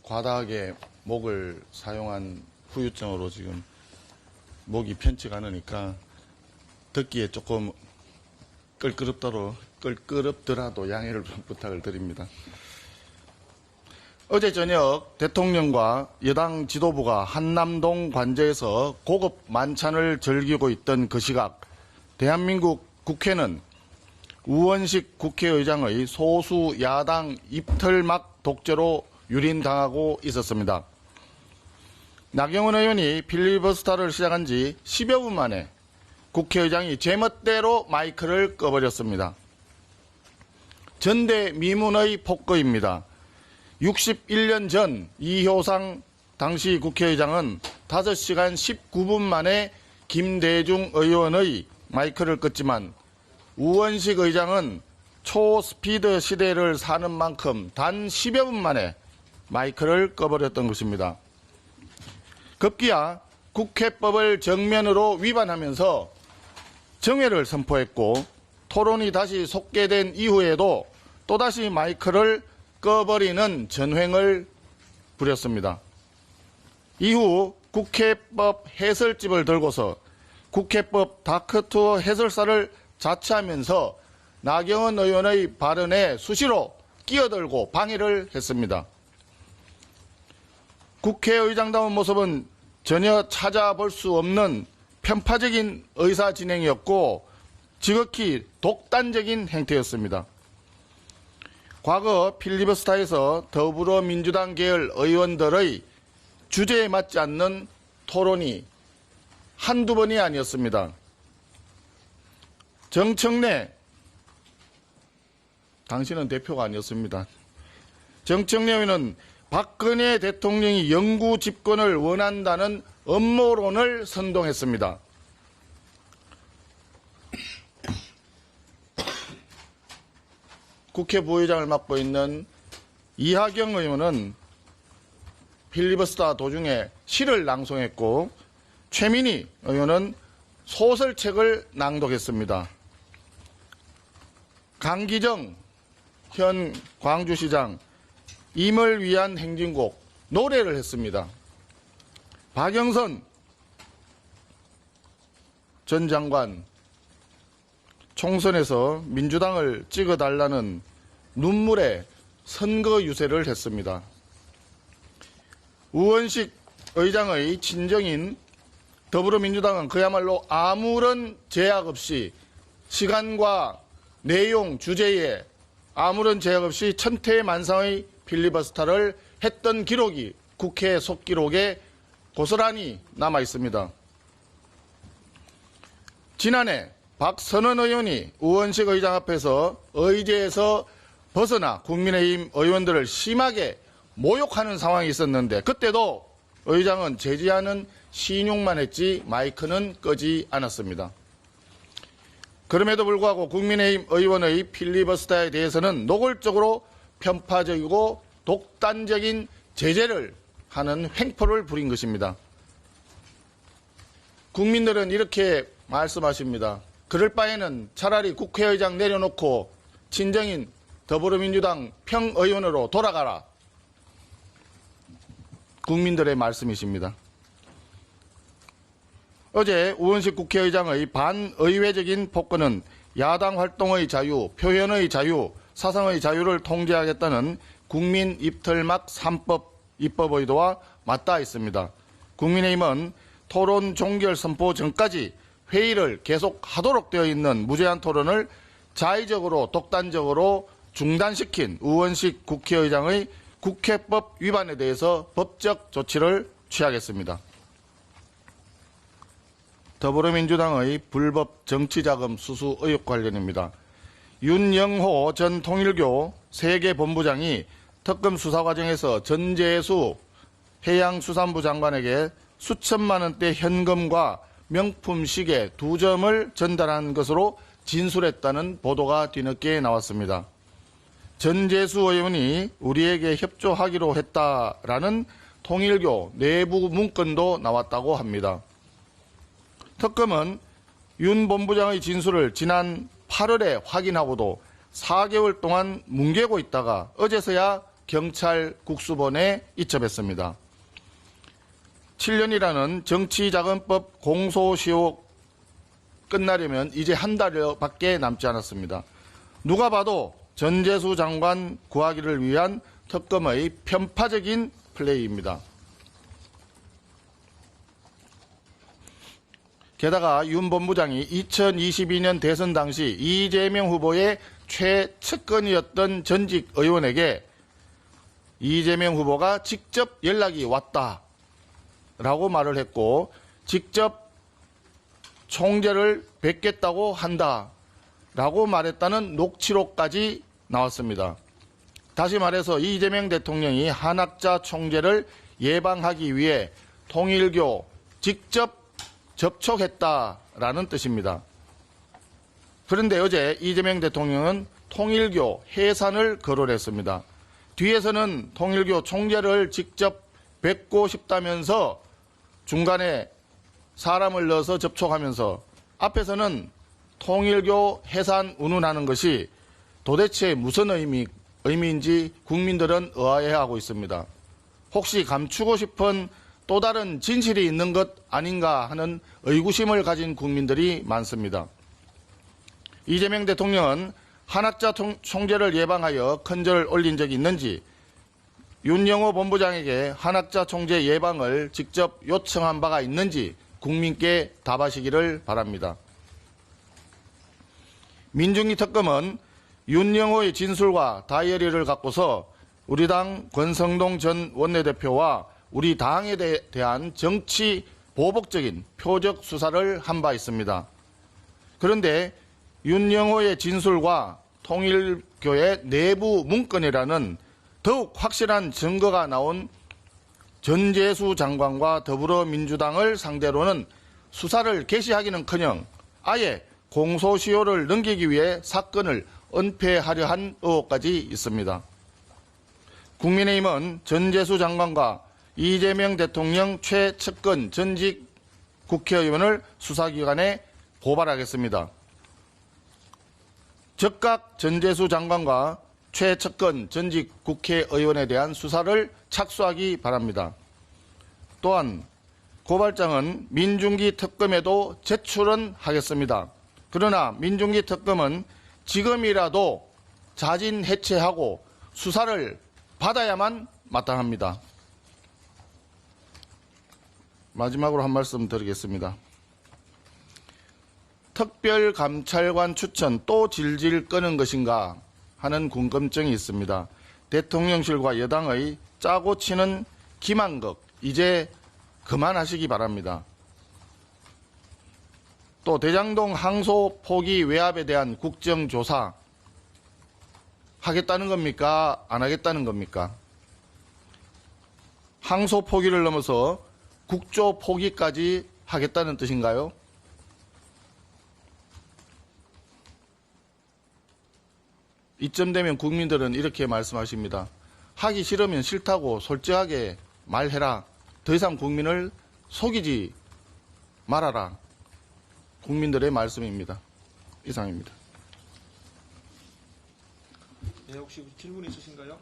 과다하게 목을 사용한 후유증으로 지금 목이 편치가 않으니까 듣기에 조금 끌끄럽더라도 양해를 부탁을 드립니다. 어제 저녁 대통령과 여당 지도부가 한남동 관저에서 고급 만찬을 즐기고 있던 그 시각 대한민국 국회는 우원식 국회의장의 소수 야당 입틀막 독재로 유린당하고 있었습니다. 나경원 의원이 필리버스터를 시작한 지 10여 분 만에 국회의장이 제멋대로 마이크를 꺼버렸습니다. 전대미문의 폭거입니다. 61년 전 이효상 당시 국회의장은 5시간 19분 만에 김대중 의원의 마이크를 껐지만 우원식 의장은 초스피드 시대를 사는 만큼 단 10여 분 만에 마이크를 꺼버렸던 것입니다. 급기야 국회법을 정면으로 위반하면서 정회를 선포했고 토론이 다시 속개된 이후에도 또다시 마이크를 꺼버리는 전횡을 부렸습니다. 이후 국회법 해설집을 들고서 국회법 다크투어 해설사를 자처하면서 나경원 의원의 발언에 수시로 끼어들고 방해를 했습니다. 국회의장다운 모습은 전혀 찾아볼 수 없는 편파적인 의사 진행이었고 지극히 독단적인 행태였습니다. 과거 필리버스터에서 더불어민주당 계열 의원들의 주제에 맞지 않는 토론이 한두 번이 아니었습니다. 정청래, 당신은 대표가 아니었습니다. 정청래 의원은 박근혜 대통령이 영구 집권을 원한다는 음모론을 선동했습니다. 국회 부의장을 맡고 있는 이하경 의원은 필리버스터 도중에 시를 낭송했고 최민희 의원은 소설책을 낭독했습니다. 강기정 현 광주시장 임을 위한 행진곡 노래를 했습니다. 박영선 전 장관 총선에서 민주당을 찍어달라는 눈물의 선거 유세를 했습니다. 우원식 의장의 친정인 더불어민주당은 그야말로 아무런 제약 없이 시간과 내용, 주제에 아무런 제약 없이 천태만상의 필리버스터를 했던 기록이 국회 속기록에 고스란히 남아 있습니다. 지난해 박선원 의원이 우원식 의장 앞에서 의제에서 벗어나 국민의힘 의원들을 심하게 모욕하는 상황이 있었는데 그때도 의장은 제지하는 신용만 했지 마이크는 끄지 않았습니다. 그럼에도 불구하고 국민의힘 의원의 필리버스터에 대해서는 노골적으로 편파적이고 독단적인 제재를 하는 횡포를 부린 것입니다. 국민들은 이렇게 말씀하십니다. 그럴 바에는 차라리 국회의장 내려놓고 친정인 더불어민주당 평의원으로 돌아가라. 국민들의 말씀이십니다. 어제 우원식 국회의장의 반의회적인 폭거는 야당 활동의 자유, 표현의 자유, 사상의 자유를 통제하겠다는 국민 입틀막 3법 입법 의도와 맞닿아 있습니다. 국민의힘은 토론 종결 선포 전까지 회의를 계속하도록 되어 있는 무제한 토론을 자의적으로 독단적으로 중단시킨 우원식 국회의장의 국회법 위반에 대해서 법적 조치를 취하겠습니다. 더불어민주당의 불법 정치자금 수수 의혹 관련입니다. 윤영호 전 통일교 세계본부장이 특검 수사 과정에서 전재수 해양수산부 장관에게 수천만 원대 현금과 명품 시계 2점을 전달한 것으로 진술했다는 보도가 뒤늦게 나왔습니다. 전재수 의원이 우리에게 협조하기로 했다라는 통일교 내부 문건도 나왔다고 합니다. 특검은 윤 본부장의 진술을 지난 8월에 확인하고도 4개월 동안 뭉개고 있다가 어제서야 경찰 국수본에 이첩했습니다. 7년이라는 정치자금법 공소시효 끝나려면 이제 한 달여밖에 남지 않았습니다. 누가 봐도 전재수 장관 구하기를 위한 특검의 편파적인 플레이입니다. 게다가 윤 본부장이 2022년 대선 당시 이재명 후보의 최측근이었던 전직 의원에게 이재명 후보가 직접 연락이 왔다라고 말을 했고 직접 총재를 뵙겠다고 한다라고 말했다는 녹취록까지 나왔습니다. 다시 말해서 이재명 대통령이 한학자 총재를 예방하기 위해 통일교 직접 접촉했다라는 뜻입니다. 그런데 어제 이재명 대통령은 통일교 해산을 거론했습니다. 뒤에서는 통일교 총재를 직접 뵙고 싶다면서 중간에 사람을 넣어서 접촉하면서 앞에서는 통일교 해산 운운하는 것이 도대체 무슨 의미인지 국민들은 의아해하고 있습니다. 혹시 감추고 싶은 또 다른 진실이 있는 것 아닌가 하는 의구심을 가진 국민들이 많습니다. 이재명 대통령은 한학자 총재를 예방하여 큰절을 올린 적이 있는지 윤영호 본부장에게 한학자 총재 예방을 직접 요청한 바가 있는지 국민께 답하시기를 바랍니다. 민중기 특검은 윤영호의 진술과 다이어리를 갖고서 우리 당 권성동 전 원내대표와 우리 당에 대한 정치 보복적인 표적 수사를 한 바 있습니다. 그런데 윤영호의 진술과 통일교의 내부 문건이라는 더욱 확실한 증거가 나온 전재수 장관과 더불어민주당을 상대로는 수사를 개시하기는커녕 아예 공소시효를 넘기기 위해 사건을 은폐하려 한 의혹까지 있습니다. 국민의힘은 전재수 장관과 이재명 대통령 최측근 전직 국회의원을 수사기관에 고발하겠습니다. 즉각 전재수 장관과 최측근 전직 국회의원에 대한 수사를 착수하기 바랍니다. 또한 고발장은 민중기 특검에도 제출은 하겠습니다. 그러나 민중기 특검은 지금이라도 자진 해체하고 수사를 받아야만 마땅합니다. 마지막으로 한 말씀 드리겠습니다. 특별감찰관 추천 또 질질 끄는 것인가 하는 궁금증이 있습니다. 대통령실과 여당의 짜고 치는 기만극 이제 그만하시기 바랍니다. 또 대장동 항소 포기 외압에 대한 국정조사 하겠다는 겁니까? 안 하겠다는 겁니까? 항소 포기를 넘어서 국조 포기까지 하겠다는 뜻인가요? 이쯤 되면 국민들은 이렇게 말씀하십니다. 하기 싫으면 싫다고 솔직하게 말해라. 더 이상 국민을 속이지 말아라. 국민들의 말씀입니다. 이상입니다. 네, 혹시 질문 있으신가요?